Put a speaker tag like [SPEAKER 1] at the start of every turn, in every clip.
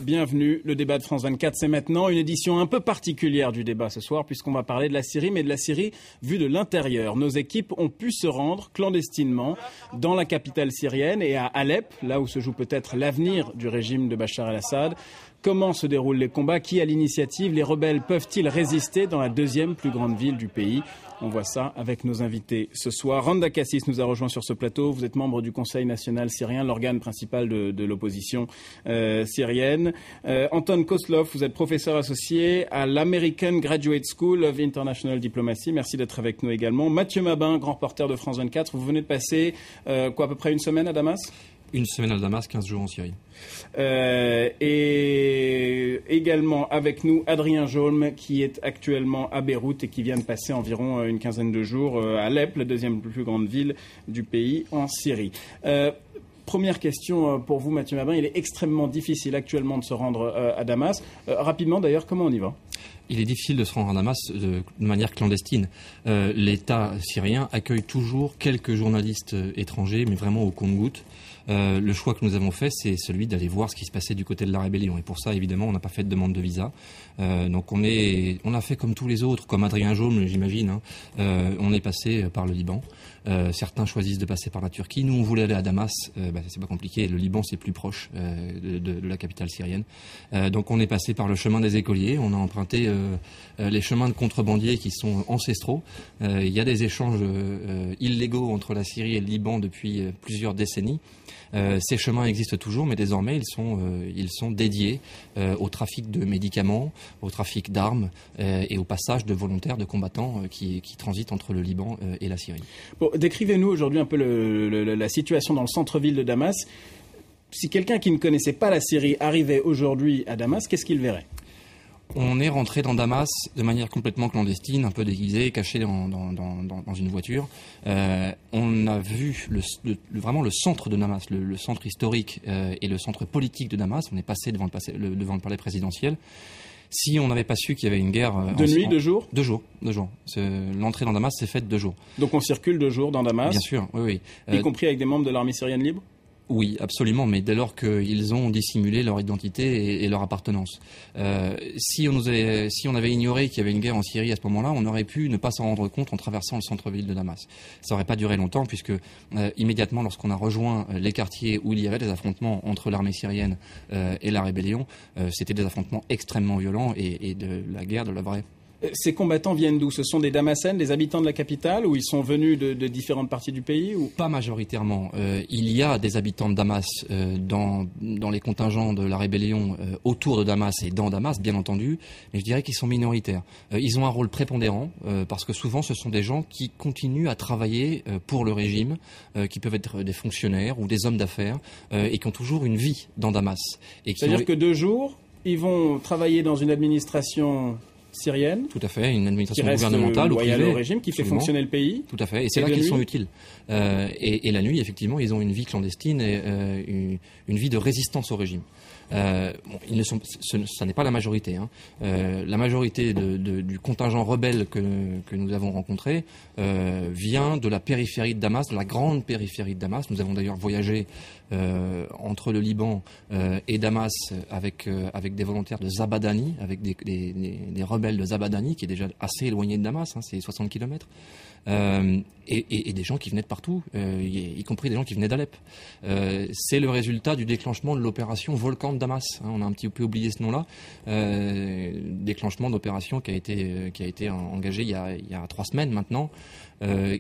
[SPEAKER 1] bienvenue. Le débat de France 24, c'est maintenant une édition un peu particulière du débat ce soir puisqu'on va parler de la Syrie, mais de la Syrie vue de l'intérieur. Nos équipes ont pu se rendre clandestinement dans la capitale syrienne et à Alep, là où se joue peut-être l'avenir du régime de Bachar el-Assad. Comment se déroulent les combats? Qui a l'initiative? Les rebelles peuvent-ils résister dans la deuxième plus grande ville du pays? On voit ça avec nos invités ce soir. Randa Kassis nous a rejoint sur ce plateau. Vous êtes membre du Conseil national syrien, l'organe principal de l'opposition syrienne. Anton Koslov, vous êtes professeur associé à l'American Graduate School of International Diplomacy. Merci d'être avec nous également. Mathieu Mabin, grand reporter de France 24. Vous venez de passer à peu près une semaine à Damas?
[SPEAKER 2] Une semaine à Damas, 15 jours en Syrie.
[SPEAKER 1] Et également avec nous Adrien Jaume qui est actuellement à Beyrouth et qui vient de passer environ une quinzaine de jours à Alep, la deuxième plus grande ville du pays en Syrie. Première question pour vous, Mathieu Mabin. Il est extrêmement difficile actuellement de se rendre à Damas. Rapidement d'ailleurs, comment on y va?
[SPEAKER 2] Il est difficile de se rendre à Damas de manière clandestine. L'État syrien accueille toujours quelques journalistes étrangers, mais vraiment au compte-gouttes. Le choix que nous avons fait, c'est celui d'aller voir ce qui se passait du côté de la rébellion. Et pour ça, évidemment, on n'a pas fait de demande de visa. Donc on a fait comme tous les autres, comme Adrien Jaume, j'imagine. On est passé par le Liban. Certains choisissent de passer par la Turquie. Nous, on voulait aller à Damas. C'est pas compliqué. Le Liban, c'est plus proche de la capitale syrienne. Donc on est passé par le chemin des écoliers. On a emprunté les chemins de contrebandiers qui sont ancestraux. Il y a des échanges illégaux entre la Syrie et le Liban depuis plusieurs décennies. Ces chemins existent toujours, mais désormais ils sont dédiés au trafic de médicaments, au trafic d'armes et au passage de volontaires, de combattants qui transitent entre le Liban et la Syrie.
[SPEAKER 1] Bon, décrivez-nous aujourd'hui un peu la situation dans le centre-ville de Damas. Si quelqu'un qui ne connaissait pas la Syrie arrivait aujourd'hui à Damas, qu'est-ce qu'il verrait?
[SPEAKER 2] On est rentré dans Damas de manière complètement clandestine, un peu déguisé, caché dans une voiture. On a vu vraiment le centre de Damas, le centre historique et le centre politique de Damas. On est passé devant le palais présidentiel. Si on n'avait pas su qu'il y avait une guerre...
[SPEAKER 1] De nuit, 2 jours?
[SPEAKER 2] 2 jours. L'entrée dans Damas s'est faite 2 jours.
[SPEAKER 1] Donc on circule 2 jours dans Damas?
[SPEAKER 2] Bien sûr, oui.
[SPEAKER 1] Y compris avec des membres de l'armée syrienne libre?
[SPEAKER 2] Oui, absolument, mais dès lors qu'ils ont dissimulé leur identité et leur appartenance. Si on avait ignoré qu'il y avait une guerre en Syrie à ce moment-là, on aurait pu ne pas s'en rendre compte en traversant le centre-ville de Damas. Ça n'aurait pas duré longtemps puisque immédiatement lorsqu'on a rejoint les quartiers où il y avait des affrontements entre l'armée syrienne et la rébellion, c'était des affrontements extrêmement violents et de la guerre de la vraie.
[SPEAKER 1] Ces combattants viennent d'où? Ce sont des Damascènes, des habitants de la capitale, ou ils sont venus de différentes parties du pays ou...
[SPEAKER 2] Pas majoritairement. Il y a des habitants de Damas dans les contingents de la rébellion autour de Damas et dans Damas, bien entendu, mais je dirais qu'ils sont minoritaires. Ils ont un rôle prépondérant parce que souvent ce sont des gens qui continuent à travailler pour le régime, qui peuvent être des fonctionnaires ou des hommes d'affaires et qui ont toujours une vie dans Damas.
[SPEAKER 1] C'est-à-dire que 2 jours, ils vont travailler dans une administration syrienne.
[SPEAKER 2] Tout à fait, une administration
[SPEAKER 1] qui reste
[SPEAKER 2] gouvernementale ou privée.
[SPEAKER 1] Au régime, qui fait fonctionner le pays.
[SPEAKER 2] Tout à fait, et c'est là qu'ils sont utiles. Et la nuit, effectivement, ils ont une vie clandestine et une vie de résistance au régime. Ça n'est pas la majorité. La majorité du contingent rebelle que nous avons rencontré vient de la périphérie de Damas, de la grande périphérie de Damas. Nous avons d'ailleurs voyagé entre le Liban et Damas avec des volontaires de Zabadani, avec des rebelles de Zabadani, qui est déjà assez éloigné de Damas, c'est 60 km. Et des gens qui venaient de partout, y compris des gens qui venaient d'Alep. C'est le résultat du déclenchement de l'opération Volcan de Damas. On a un petit peu oublié ce nom-là. Déclenchement d'opération qui a été engagé il y a 3 semaines maintenant,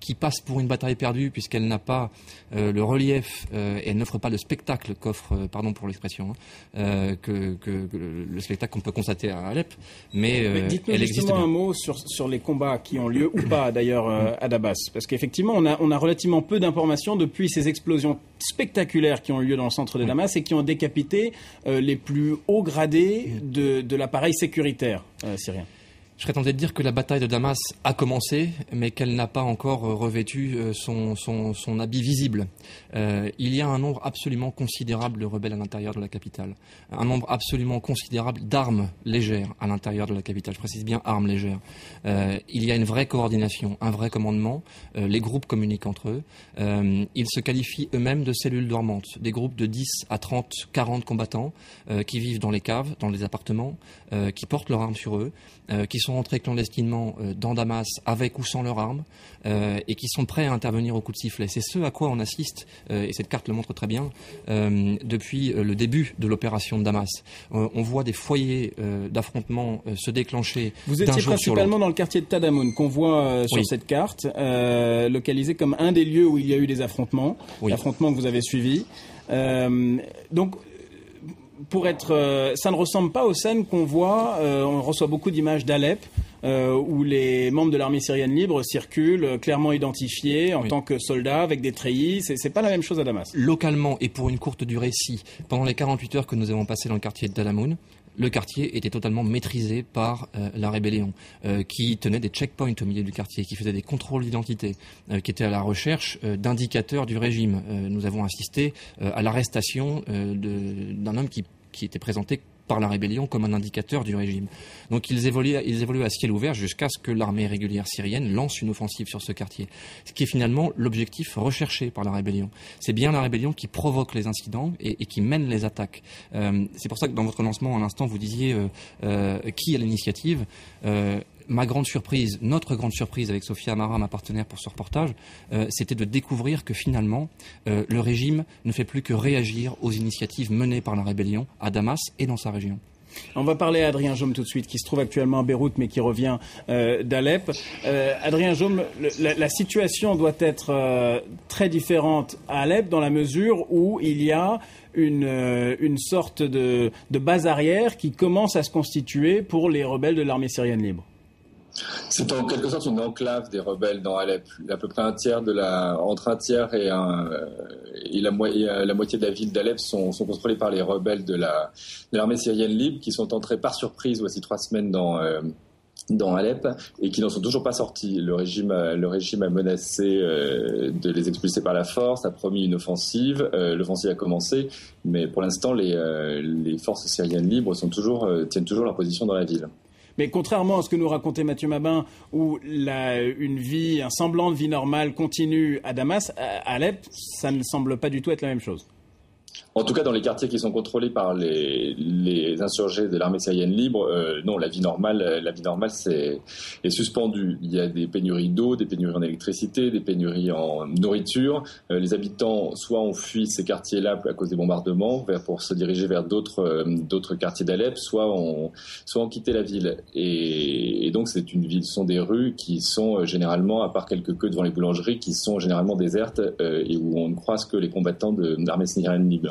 [SPEAKER 2] qui passe pour une bataille perdue puisqu'elle n'a pas le relief et elle n'offre pas le spectacle qu'offre, pardon pour l'expression, que le spectacle qu'on peut constater à Alep. Mais
[SPEAKER 1] dites-nous
[SPEAKER 2] elle existe
[SPEAKER 1] justement
[SPEAKER 2] bien.
[SPEAKER 1] un mot sur les combats qui ont lieu ou pas d'ailleurs à Damas, parce qu'effectivement on a relativement peu d'informations depuis ces explosions spectaculaires qui ont eu lieu dans le centre de Damas et qui ont décapité les plus hauts gradés de l'appareil sécuritaire syrien.
[SPEAKER 2] Je serais tenté de dire que la bataille de Damas a commencé, mais qu'elle n'a pas encore revêtu son habit visible. Il y a un nombre absolument considérable de rebelles à l'intérieur de la capitale. Un nombre absolument considérable d'armes légères à l'intérieur de la capitale. Je précise bien armes légères. Il y a une vraie coordination, un vrai commandement. Les groupes communiquent entre eux. Ils se qualifient eux-mêmes de cellules dormantes. Des groupes de 10 à 30, 40 combattants qui vivent dans les caves, dans les appartements, qui portent leurs armes sur eux, qui sont rentrés clandestinement dans Damas avec ou sans leurs armes et qui sont prêts à intervenir au coup de sifflet. C'est ce à quoi on assiste, et cette carte le montre très bien, depuis le début de l'opération de Damas. On voit des foyers d'affrontements se déclencher d'un jour sur l'autre.
[SPEAKER 1] Vous étiez principalement dans le quartier de Tadamoun, qu'on voit sur cette carte, localisé comme un des lieux où il y a eu des affrontements, affrontements que vous avez suivis. Donc, ça ne ressemble pas aux scènes qu'on voit. On reçoit beaucoup d'images d'Alep, où les membres de l'armée syrienne libre circulent clairement identifiés en tant que soldats avec des treillis. C'est pas la même chose à Damas.
[SPEAKER 2] Localement et pour une courte durée, si. Pendant les 48 heures que nous avons passées dans le quartier de Tadamoun, le quartier était totalement maîtrisé par la rébellion, qui tenait des checkpoints au milieu du quartier, qui faisait des contrôles d'identité, qui était à la recherche d'indicateurs du régime. Nous avons assisté à l'arrestation d'un homme qui était présenté par la rébellion comme un indicateur du régime. Donc ils évoluaient à ciel ouvert jusqu'à ce que l'armée régulière syrienne lance une offensive sur ce quartier. Ce qui est finalement l'objectif recherché par la rébellion. C'est bien la rébellion qui provoque les incidents et qui mène les attaques. C'est pour ça que dans votre lancement, à l'instant, vous disiez qui a l'initiative. Ma grande surprise, notre grande surprise avec Sophia Amara, ma partenaire pour ce reportage, c'était de découvrir que finalement, le régime ne fait plus que réagir aux initiatives menées par la rébellion à Damas et dans sa région.
[SPEAKER 1] On va parler à Adrien Jaume tout de suite, qui se trouve actuellement à Beyrouth, mais qui revient d'Alep. Adrien Jaume, la situation doit être très différente à Alep dans la mesure où il y a une sorte de base arrière qui commence à se constituer pour les rebelles de l'armée syrienne libre.
[SPEAKER 3] C'est en quelque sorte une enclave des rebelles dans Alep. À peu près entre un tiers et la moitié de la ville d'Alep sont contrôlés par les rebelles de l'armée syrienne libre, qui sont entrés par surprise voici 3 semaines dans Alep et qui n'en sont toujours pas sortis. Le régime a menacé de les expulser par la force, a promis une offensive. L'offensive a commencé, mais pour l'instant, les forces syriennes libres tiennent toujours leur position dans la ville.
[SPEAKER 1] Mais contrairement à ce que nous racontait Mathieu Mabin, où un semblant de vie normale continue à Damas, à Alep, ça ne semble pas du tout être la même chose.
[SPEAKER 3] En tout cas, dans les quartiers qui sont contrôlés par les insurgés de l'armée syrienne libre, non, la vie normale est suspendue. Il y a des pénuries d'eau, des pénuries en électricité, des pénuries en nourriture. Les habitants, soit ont fui ces quartiers-là à cause des bombardements pour se diriger vers d'autres quartiers d'Alep, soit ont quitté la ville. Et donc, ce sont des rues qui sont généralement, à part quelques queues devant les boulangeries, qui sont généralement désertes et où on ne croise que les combattants de l'armée syrienne libre.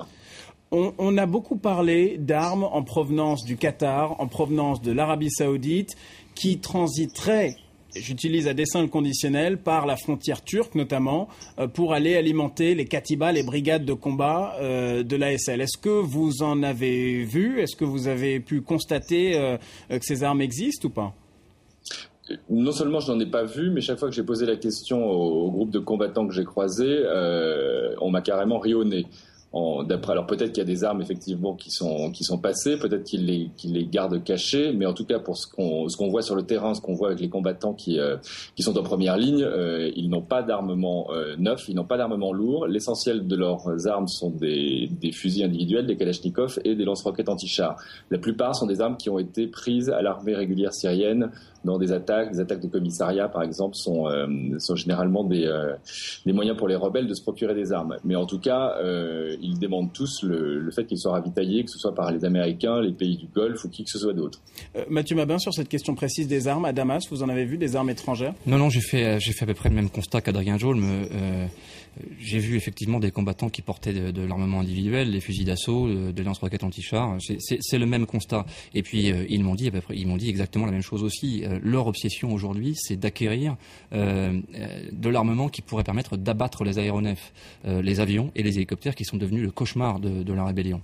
[SPEAKER 1] On a beaucoup parlé d'armes en provenance du Qatar, en provenance de l'Arabie Saoudite, qui transiteraient, j'utilise à dessein le conditionnel, par la frontière turque notamment, pour aller alimenter les katibas, les brigades de combat de l'ASL. Est-ce que vous en avez vu? Est-ce que vous avez pu constater que ces armes existent ou pas?
[SPEAKER 3] Non seulement je n'en ai pas vu, mais chaque fois que j'ai posé la question au groupe de combattants que j'ai croisés, on m'a carrément ri au nez. Alors peut-être qu'il y a des armes effectivement qui sont passées, peut-être qu'ils les gardent cachées, mais en tout cas pour ce qu'on voit sur le terrain, ce qu'on voit avec les combattants qui sont en première ligne, ils n'ont pas d'armement neuf, ils n'ont pas d'armement lourd. L'essentiel de leurs armes sont des fusils individuels, des kalachnikovs et des lance-roquettes anti-chars. La plupart sont des armes qui ont été prises à l'armée régulière syrienne dans des attaques de commissariats par exemple sont généralement des moyens pour les rebelles de se procurer des armes. Mais en tout cas, ils demandent tous le fait qu'ils soient ravitaillés, que ce soit par les Américains, les pays du Golfe ou qui que ce soit d'autre.
[SPEAKER 1] Mathieu Mabin, sur cette question précise des armes à Damas, vous en avez vu des armes étrangères?
[SPEAKER 2] Non, j'ai fait à peu près le même constat qu'Adrien Jaume. J'ai vu effectivement des combattants qui portaient de l'armement individuel, des fusils d'assaut, des lance-roquettes anti-chars. C'est le même constat. Et puis ils m'ont dit exactement la même chose aussi. Leur obsession aujourd'hui, c'est d'acquérir de l'armement qui pourrait permettre d'abattre les aéronefs, les avions et les hélicoptères qui sont devenus devenu le cauchemar de la rébellion.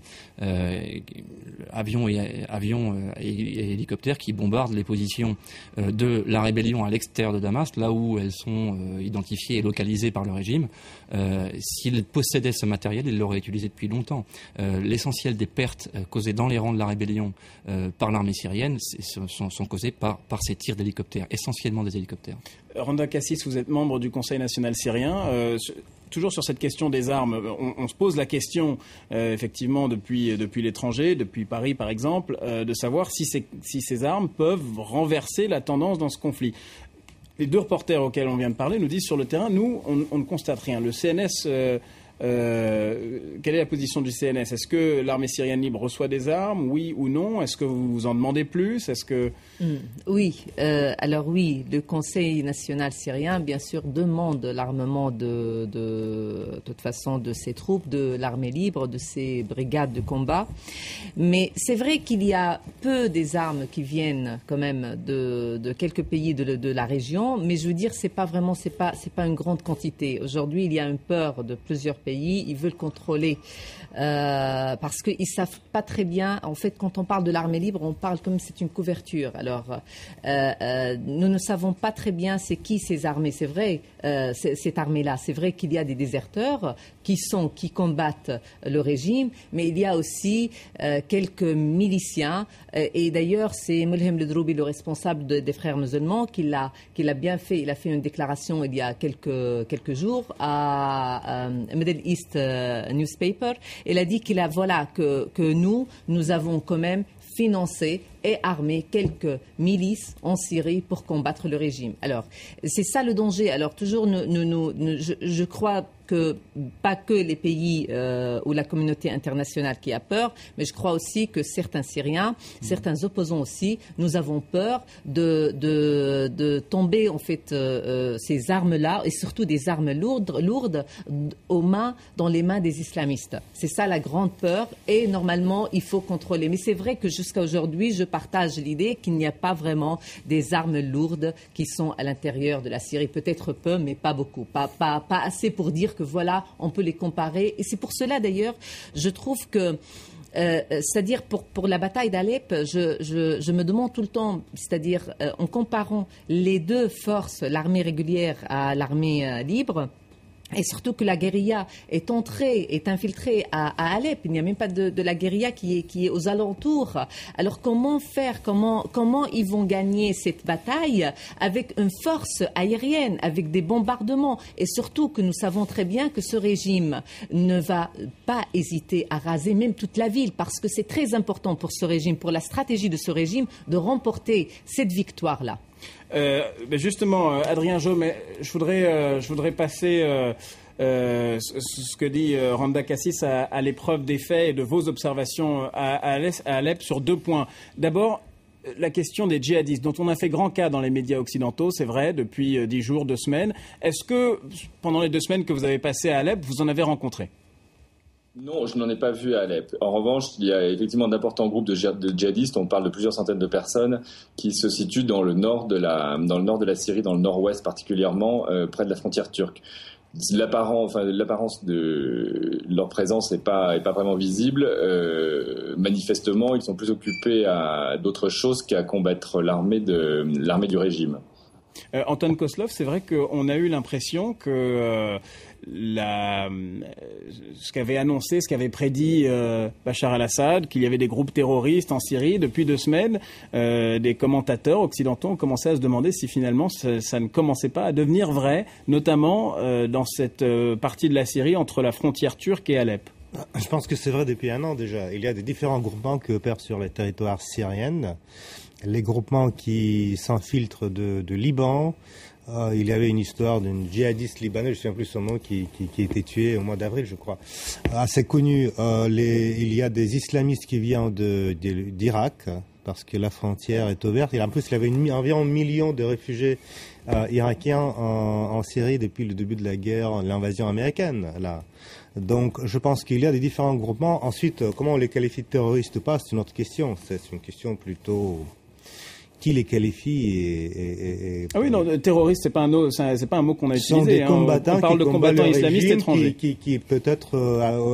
[SPEAKER 2] Avions et hélicoptères qui bombardent les positions de la rébellion à l'extérieur de Damas, là où elles sont identifiées et localisées par le régime. S'ils possédaient ce matériel, ils l'auraient utilisé depuis longtemps. L'essentiel des pertes causées dans les rangs de la rébellion par l'armée syrienne sont causées par ces tirs d'hélicoptères, essentiellement des hélicoptères.
[SPEAKER 1] Randa Kassis, vous êtes membre du Conseil national syrien. Toujours sur cette question des armes, on se pose la question, effectivement, depuis l'étranger, depuis Paris par exemple, de savoir si ces armes peuvent renverser la tendance dans ce conflit. Les deux reporters auxquels on vient de parler nous disent sur le terrain, nous, on ne constate rien. Le CNS... quelle est la position du CNS? Est-ce que l'armée syrienne libre reçoit des armes, oui ou non? Est-ce que vous en demandez plus? Est-ce que...
[SPEAKER 4] Oui, alors oui, le Conseil national syrien, bien sûr, demande l'armement de toute façon de ses troupes, de l'armée libre, de ses brigades de combat. Mais c'est vrai qu'il y a peu des armes qui viennent quand même de quelques pays de la région, mais je veux dire, c'est pas une grande quantité. Aujourd'hui, il y a une peur de plusieurs pays, ils veulent contrôler parce qu'ils savent pas très bien. En fait, quand on parle de l'armée libre, on parle comme c'est une couverture. Alors, nous ne savons pas très bien c'est qui ces armées. C'est vrai, cette armée-là. C'est vrai qu'il y a des déserteurs qui combattent le régime, mais il y a aussi quelques miliciens. Et d'ailleurs, c'est Mulhem Ledroubi, le responsable des frères musulmans, qui l'a bien fait. Il a fait une déclaration il y a quelques jours à Middle East Newspaper. Il a dit que nous avons quand même financé et armé quelques milices en Syrie pour combattre le régime. Alors, c'est ça le danger. Alors, toujours, je crois que pas que les pays ou la communauté internationale qui a peur, mais je crois aussi que certains Syriens, certains opposants aussi, nous avons peur de tomber en fait ces armes-là et surtout des armes lourdes dans les mains des islamistes. C'est ça la grande peur et normalement il faut contrôler. Mais c'est vrai que jusqu'à aujourd'hui, je partage l'idée qu'il n'y a pas vraiment des armes lourdes qui sont à l'intérieur de la Syrie. Peut-être peu, mais pas beaucoup. Pas assez pour dire que voilà, on peut les comparer. Et c'est pour cela d'ailleurs, je trouve que c'est-à-dire pour la bataille d'Alep, je me demande tout le temps, c'est-à-dire en comparant les deux forces, l'armée régulière à l'armée libre, et surtout que la guérilla est infiltrée à Alep. Il n'y a même pas de la guérilla qui est aux alentours. Alors comment faire, comment ils vont gagner cette bataille avec une force aérienne, avec des bombardements, et surtout que nous savons très bien que ce régime ne va pas hésiter à raser même toute la ville, parce que c'est très important pour ce régime, pour la stratégie de ce régime, de remporter cette victoire-là.
[SPEAKER 1] Justement, Adrien Jo, mais je voudrais passer ce que dit Randa Kassis à l'épreuve des faits et de vos observations à Alep sur deux points. D'abord, la question des djihadistes, dont on a fait grand cas dans les médias occidentaux, c'est vrai, depuis 10 jours, 2 semaines. Est-ce que, pendant les 2 semaines que vous avez passées à Alep, vous en avez rencontré ?
[SPEAKER 3] Non, je n'en ai pas vu à Alep. En revanche, il y a effectivement d'importants groupes de djihadistes. On parle de plusieurs centaines de personnes qui se situent dans le nord de la Syrie, dans le nord-ouest particulièrement, près de la frontière turque. L'apparence de leur présence n'est pas vraiment visible. Manifestement, ils sont plus occupés à d'autres choses qu'à combattre l'armée du régime.
[SPEAKER 1] Anton Koslov, c'est vrai qu'on a eu l'impression que ce qu'avait prédit Bachar al-Assad, qu'il y avait des groupes terroristes en Syrie depuis 2 semaines, des commentateurs occidentaux ont commencé à se demander si finalement ça ne commençait pas à devenir vrai, notamment dans cette partie de la Syrie entre la frontière turque et Alep.
[SPEAKER 5] Je pense que c'est vrai depuis 1 an déjà. Il y a des différents groupements qui opèrent sur les territoires syriens. Les groupements qui s'infiltrent de Liban. Il y avait une histoire d'une djihadiste libanaise, je ne sais plus son nom, qui a été tuée au mois d'avril, je crois. Assez connu. Il y a des islamistes qui viennent d'Irak, parce que la frontière est ouverte. Et en plus, il y avait environ 1 million de réfugiés irakiens en Syrie depuis le début de la guerre, l'invasion américaine, là. Donc, je pense qu'il y a des différents groupements. Ensuite, comment on les qualifie de terroristes ou pas, c'est une autre question. C'est une question plutôt qui les qualifie
[SPEAKER 1] Ah oui, non, terroriste, c'est pas un mot qu'on a utilisé.
[SPEAKER 5] Ce sont des combattants
[SPEAKER 1] on parle de combattants islamistes étrangers.
[SPEAKER 5] Qui peut-être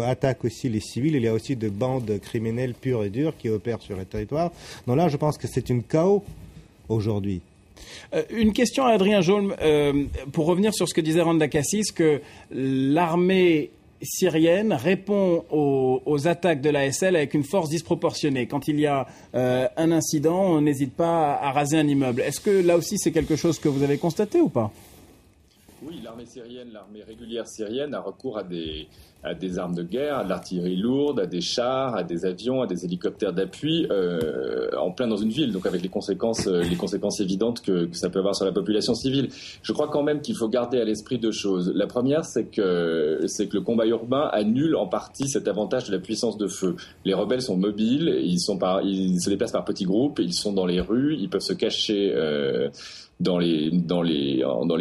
[SPEAKER 5] attaquent aussi les civils. Il y a aussi des bandes criminelles pures et dures qui opèrent sur le territoire. Donc là, je pense que c'est une chaos aujourd'hui.
[SPEAKER 1] Une question à Adrien Jolme, pour revenir sur ce que disait Randa Kassis, que l'armée syrienne répond aux attaques de l'ASL avec une force disproportionnée. Quand il y a un incident, on n'hésite pas à raser un immeuble. Est-ce que là aussi c'est quelque chose que vous avez constaté ou pas ?
[SPEAKER 3] Oui, l'armée régulière syrienne a recours à des armes de guerre, à de l'artillerie lourde, à des chars, à des avions, à des hélicoptères d'appui, en plein dans une ville, donc avec les conséquences évidentes que ça peut avoir sur la population civile. Je crois quand même qu'il faut garder à l'esprit deux choses. La première, c'est que le combat urbain annule en partie cet avantage de la puissance de feu. Les rebelles sont mobiles, ils se déplacent par petits groupes, ils sont dans les rues, ils peuvent se cacher dans les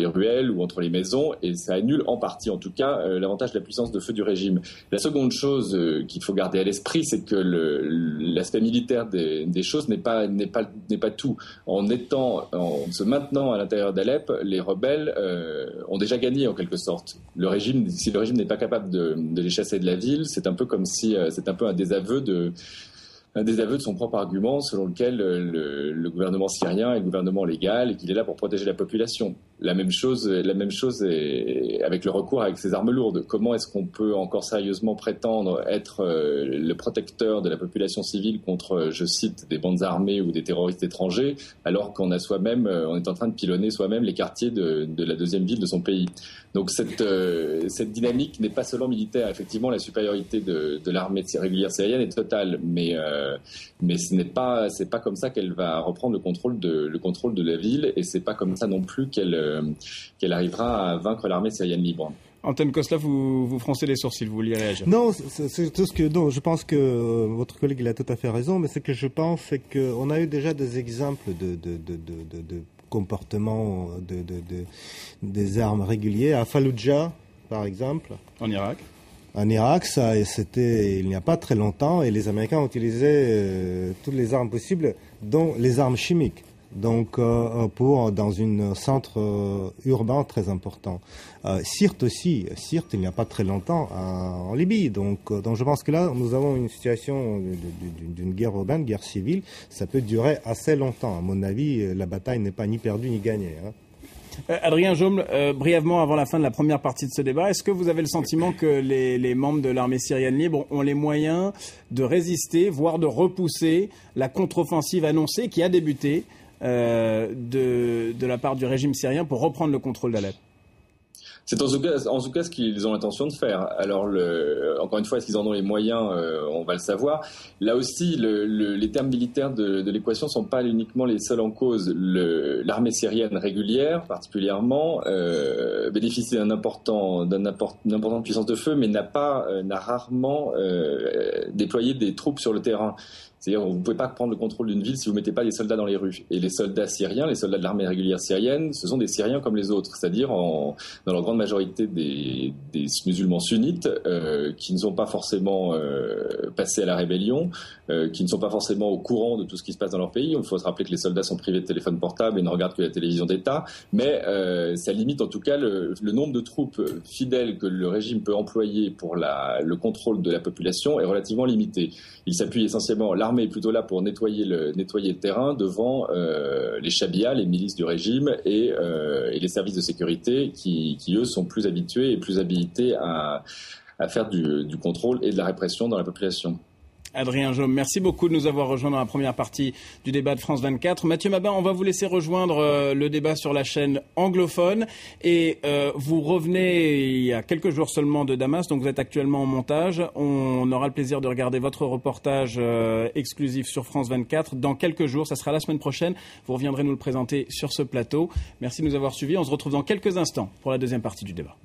[SPEAKER 3] ruelles ou entre les maisons, et ça annule en partie, en tout cas, l'avantage de la puissance de feu du régime. La seconde chose qu'il faut garder à l'esprit, c'est que l'aspect militaire des choses n'est pas tout. En se maintenant à l'intérieur d'Alep, les rebelles ont déjà gagné en quelque sorte. Si le régime n'est pas capable de les chasser de la ville, c'est un peu comme si c'est un peu un désaveu de son propre argument selon lequel le gouvernement syrien est le gouvernement légal et qu'il est là pour protéger la population. La même chose est avec le recours avec ces armes lourdes. Comment est-ce qu'on peut encore sérieusement prétendre être le protecteur de la population civile contre, je cite, des bandes armées ou des terroristes étrangers, alors qu'on est en train de pilonner soi-même les quartiers de la deuxième ville de son pays. Donc cette dynamique n'est pas seulement militaire. Effectivement, la supériorité de l'armée régulière syrienne est totale, mais c'est pas comme ça qu'elle va reprendre le contrôle de la ville, et c'est pas comme ça non plus qu'elle arrivera à vaincre l'armée syrienne libre.
[SPEAKER 1] Anton Kosla, vous froncez les sourcils, vous vouliez réagir.
[SPEAKER 5] Non, c'est tout ce que je pense que votre collègue il a tout à fait raison, mais ce que je pense c'est qu'on a eu déjà des exemples de comportement des armes régulières à Fallujah, par exemple.
[SPEAKER 1] En Irak.
[SPEAKER 5] En Irak, c'était il n'y a pas très longtemps, et les Américains ont utilisé toutes les armes possibles, dont les armes chimiques. Donc, dans un centre urbain très important. Sirte aussi. Sirte, il n'y a pas très longtemps, en Libye. Donc, je pense que là, nous avons une situation d'une guerre urbaine, guerre civile. Ça peut durer assez longtemps. À mon avis, la bataille n'est pas ni perdue ni gagnée.
[SPEAKER 1] Adrien Jaume, brièvement avant la fin de la première partie de ce débat, est-ce que vous avez le sentiment que les membres de l'armée syrienne libre ont les moyens de résister, voire de repousser la contre-offensive annoncée qui a débuté de la part du régime syrien pour reprendre le contrôle d'Alep?
[SPEAKER 3] C'est en tout cas ce qu'ils ont l'intention de faire. Alors, encore une fois, est-ce qu'ils en ont les moyens? On va le savoir. Là aussi, les termes militaires de l'équation sont pas uniquement les seuls en cause. L'armée syrienne régulière, particulièrement, bénéficie d'une importante puissance de feu, mais n'a rarement déployé des troupes sur le terrain. C'est-à-dire, vous ne pouvez pas prendre le contrôle d'une ville si vous ne mettez pas des soldats dans les rues. Et les soldats syriens, les soldats de l'armée régulière syrienne, ce sont des Syriens comme les autres, c'est-à-dire dans leur grande majorité des musulmans sunnites qui ne sont pas forcément passés à la rébellion, qui ne sont pas forcément au courant de tout ce qui se passe dans leur pays. Il faut se rappeler que les soldats sont privés de téléphone portable et ne regardent que la télévision d'État, mais ça limite en tout cas le nombre de troupes fidèles que le régime peut employer pour le contrôle de la population est relativement limité. Il s'appuie essentiellement, l'armée est plutôt là pour nettoyer le terrain devant les Chabia, les milices du régime et les services de sécurité qui eux sont plus habitués et plus habilités à faire du contrôle et de la répression dans la population.
[SPEAKER 1] Adrien Jaume, merci beaucoup de nous avoir rejoints dans la première partie du débat de France 24. Mathieu Mabin, on va vous laisser rejoindre le débat sur la chaîne anglophone. Et vous revenez il y a quelques jours seulement de Damas, donc vous êtes actuellement en montage. On aura le plaisir de regarder votre reportage exclusif sur France 24 dans quelques jours. Ça sera la semaine prochaine. Vous reviendrez nous le présenter sur ce plateau. Merci de nous avoir suivis. On se retrouve dans quelques instants pour la deuxième partie du débat.